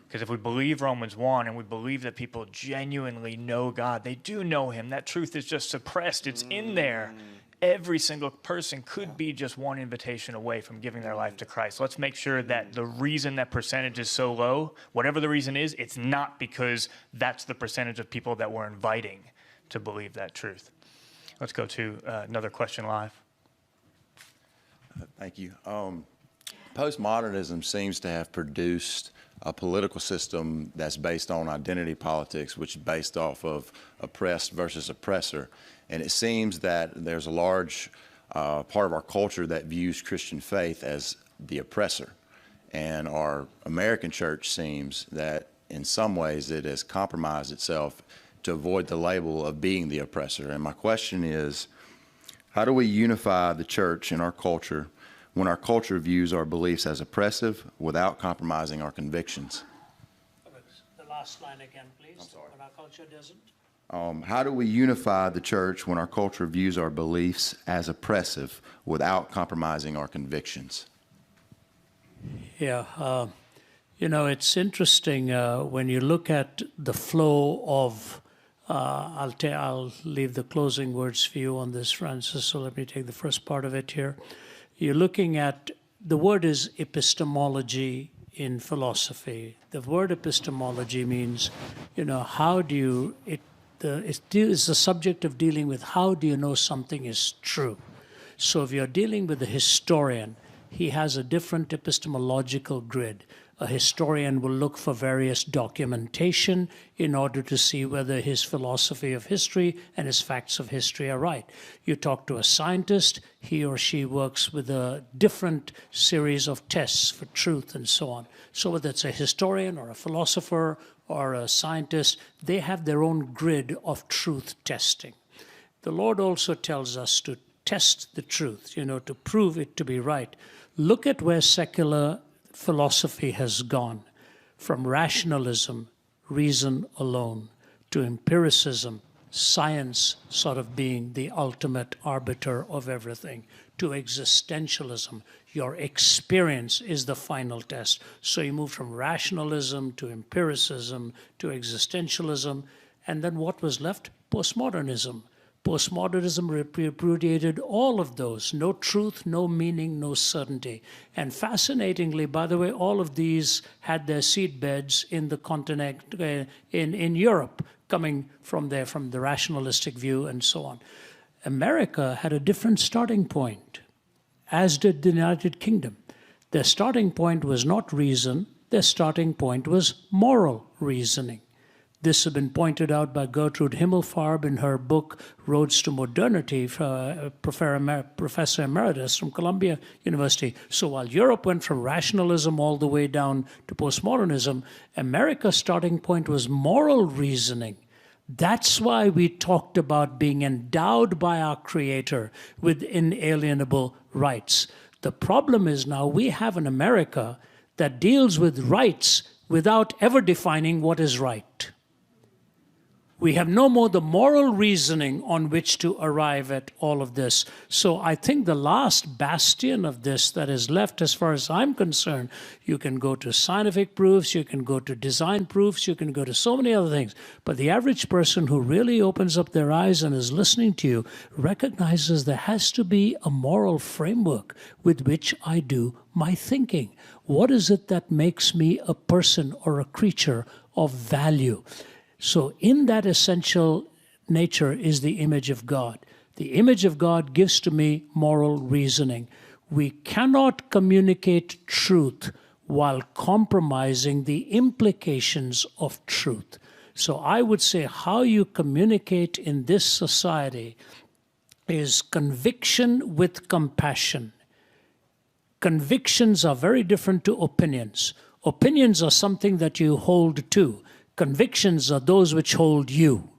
Because if we believe Romans 1 and we believe that people genuinely know God, they do know him. That truth is just suppressed. It's in there. Every single person could be just one invitation away from giving their life to Christ. Let's make sure that the reason that percentage is so low, whatever the reason is, it's not because that's the percentage of people that we're inviting to believe that truth. Let's go to another question live.
Thank you. Postmodernism seems to have produced a political system that's based on identity politics, which is based off of oppressed versus oppressor. And it seems that there's a large part of our culture that views Christian faith as the oppressor. And our American church seems that in some ways it has compromised itself to avoid the label of being the oppressor. And my question is, how do we unify the church in our culture when our culture views our beliefs as oppressive without compromising our convictions?
The last line again, please. I'm sorry. When our culture doesn't.
How do we unify the church when our culture views our beliefs as oppressive without compromising our convictions?
Yeah, it's interesting when you look at the flow of, I'll leave the closing words for you on this, Francis, so let me take the first part of it here. You're looking at, the word is epistemology in philosophy. The word epistemology means, how do you, it is the subject of dealing with how do you know something is true. So if you're dealing with a historian, he has a different epistemological grid. A historian will look for various documentation in order to see whether his philosophy of history and his facts of history are right. You talk to a scientist, he or she works with a different series of tests for truth and so on. So whether it's a historian or a philosopher or a scientist, they have their own grid of truth testing. The Lord also tells us to test the truth, to prove it to be right. Look at where secular philosophy has gone, from rationalism, reason alone, to empiricism, science sort of being the ultimate arbiter of everything, to existentialism. Your experience is the final test. So you move from rationalism to empiricism to existentialism, and then what was left? Postmodernism. Postmodernism repudiated all of those. No truth, no meaning, no certainty. And fascinatingly, by the way, all of these had their seedbeds in the continent, in Europe, coming from there, from the rationalistic view and so on. America had a different starting point, as did the United Kingdom. Their starting point was not reason, their starting point was moral reasoning. This has been pointed out by Gertrude Himmelfarb in her book, Roads to Modernity, Professor Emeritus from Columbia University. So while Europe went from rationalism all the way down to postmodernism, America's starting point was moral reasoning. That's why we talked about being endowed by our Creator with inalienable rights. The problem is now we have an America that deals with rights without ever defining what is right. We have no more the moral reasoning on which to arrive at all of this. So I think the last bastion of this that is left, as far as I'm concerned, you can go to scientific proofs, you can go to design proofs, you can go to so many other things. But the average person who really opens up their eyes and is listening to you recognizes there has to be a moral framework with which I do my thinking. What is it that makes me a person or a creature of value? So in that essential nature is the image of God. The image of God gives to me moral reasoning. We cannot communicate truth while compromising the implications of truth. So I would say how you communicate in this society is conviction with compassion. Convictions are very different to opinions. Opinions are something that you hold to. Convictions are those which hold you.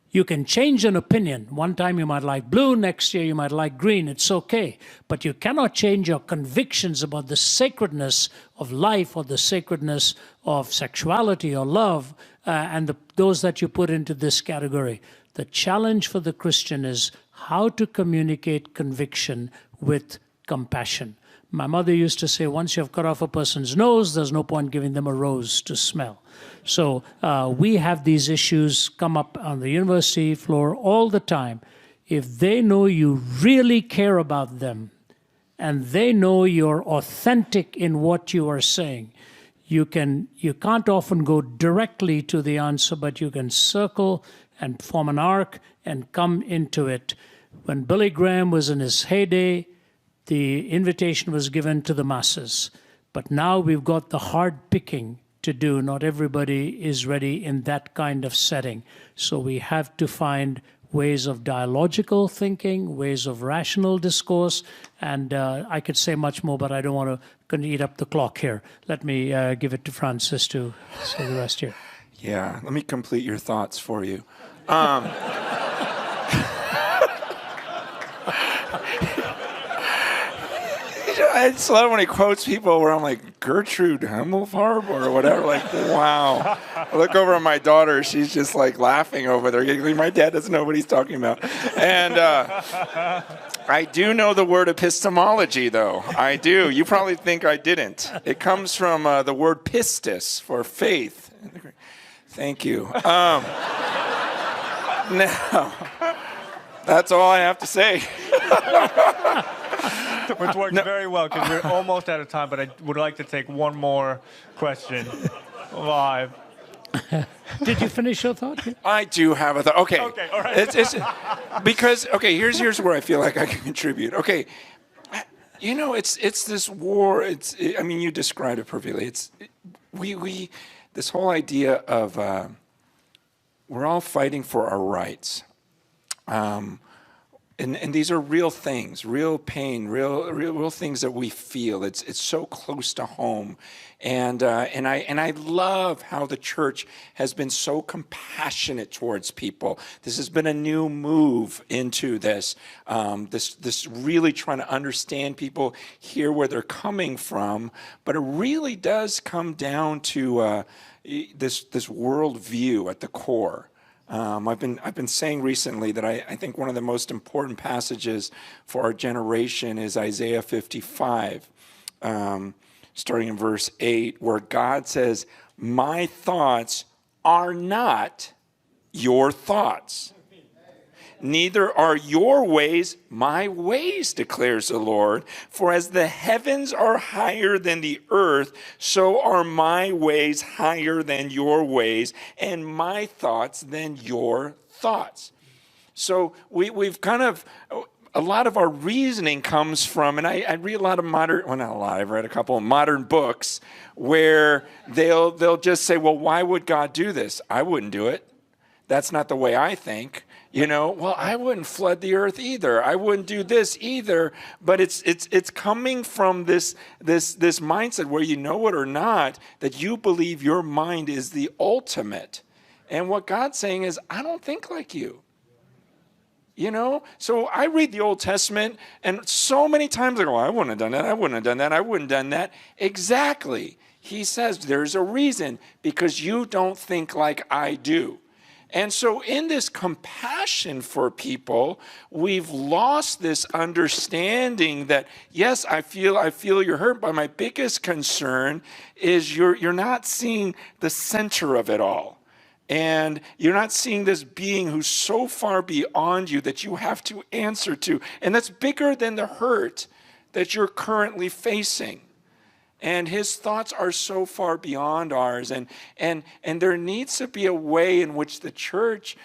You can change an opinion. One time you might like blue, next year you might like green. It's okay. But you cannot change your convictions about the sacredness of life or the sacredness of sexuality or love and those that you put into this category. The challenge for the Christian is how to communicate conviction with compassion. My mother used to say, once you have cut off a person's nose, there's no point giving them a rose to smell. So we have these issues come up on the university floor all the time. If they know you really care about them and they know you're authentic in what you are saying, you can't often go directly to the answer, but you can circle and form an arc and come into it. When Billy Graham was in his heyday, the invitation was given to the masses. But now we've got the hard picking to do. Not everybody is ready in that kind of setting. So we have to find ways of dialogical thinking, ways of rational discourse, and I could say much more, but I don't want to eat up the clock here. Let me give it to Francis to say the rest here.
Yeah, let me complete your thoughts for you. I just love when he quotes people where I'm like, Gertrude Himmelfarb or whatever. Like, wow. I look over at my daughter. She's just like laughing over there. My dad doesn't know what he's talking about. And I do know the word epistemology, though. I do. You probably think I didn't. It comes from the word pistis for faith. Thank you. Now, that's all I have to say.
Which works very well because we're almost out of time, but I would like to take one more question live.
Did you finish your thought?
I do have a thought. Okay.
Okay, all right.
It's because, okay, here's where I feel like I can contribute. Okay. You know, it's this war. I mean, you described it perfectly. This whole idea of we're all fighting for our rights. And these are real things, real pain, real things that we feel. It's so close to home, and I love how the church has been so compassionate towards people. This has been a new move into this really trying to understand people, hear where they're coming from, but it really does come down to this worldview at the core. I've been saying recently that I think one of the most important passages for our generation is Isaiah 55, starting in verse 8, where God says, "My thoughts are not your thoughts. Neither are your ways my ways, declares the Lord. For as the heavens are higher than the earth, so are my ways higher than your ways, and my thoughts than your thoughts." So we've kind of, a lot of our reasoning comes from, and I read a lot of modern, well, not a lot, I've read a couple of modern books where they'll just say, well, why would God do this? I wouldn't do it. That's not the way I think. You know, well, I wouldn't flood the earth either. I wouldn't do this either. But it's coming from this mindset where, you know it or not, that you believe your mind is the ultimate. And what God's saying is, I don't think like you. You know, so I read the Old Testament, and so many times I go, I wouldn't have done that. I wouldn't have done that. I wouldn't have done that. Exactly. He says there's a reason, because you don't think like I do. And so in this compassion for people, we've lost this understanding that, yes, I feel you're hurt, but my biggest concern is you're not seeing the center of it all. And you're not seeing this being who's so far beyond you that you have to answer to. And that's bigger than the hurt that you're currently facing. And his thoughts are so far beyond ours. And there needs to be a way in which the church